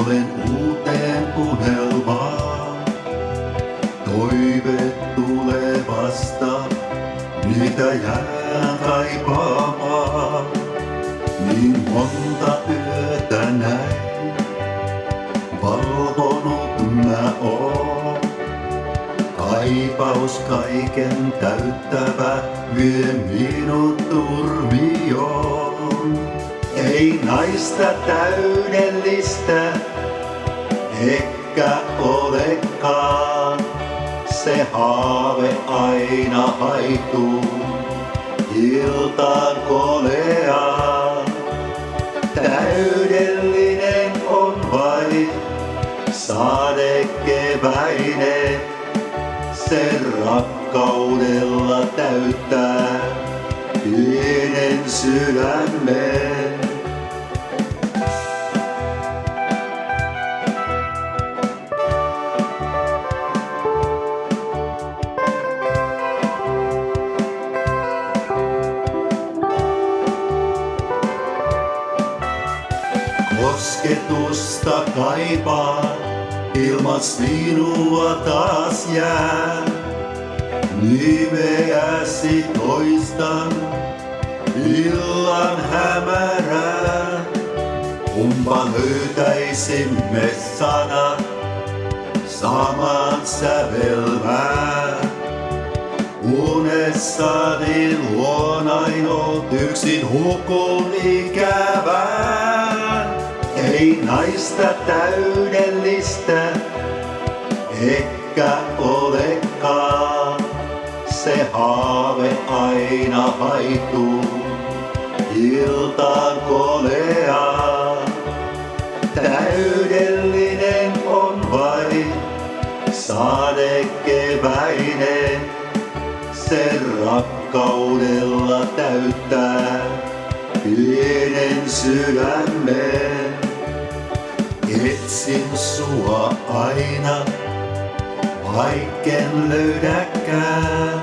Olen uuteen unelmaan, toive tulevasta, niitä jään kaipaamaan. Niin monta yötä näin, valvonut mä oon. Kaipaus kaiken täyttävä vie minut turmioon. Ei naista täydellistä, ehkä olekaan. Se haave aina haihtuu iltaan koleaan. Täydellinen on vain sade keväinen. Se rakkaudella täyttää pienen sydämen. Kosketusta kaipaan, ilmas minua taas jää. Nimeäsi toistan illan hämärää. Kumpa löytäisimme sanat saman sävelmään. Unessani luonain oot yksin hukun ikävään. Ei naista täydellistä, ehkä olekaan. Se haave aina haihtuu iltaan koleaan. Täydellinen on vain sade keväinen. Se rakkaudella täyttää pienen sydämen. Etsin sua aina, vaikken löydäkään.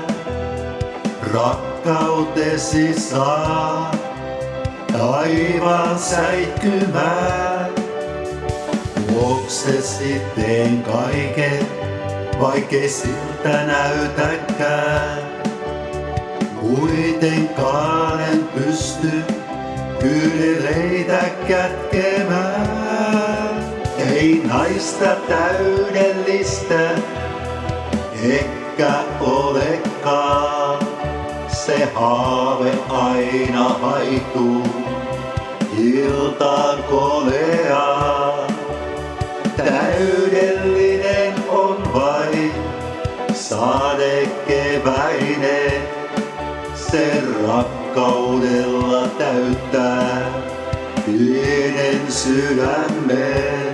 Rakkautesi saa taivaan säikkymään. Vuoksesi teen kaiken, vaikkei siltä näytäkään. Kuitenkaan en pysty kyyneleitä kätkemään. Ei naista täydellistä, ehkä olekaan. Se haave aina haihtuu iltaan koleaan. Täydellinen on vain sade keväinen. Se rakkaudella täyttää pienen sydämen.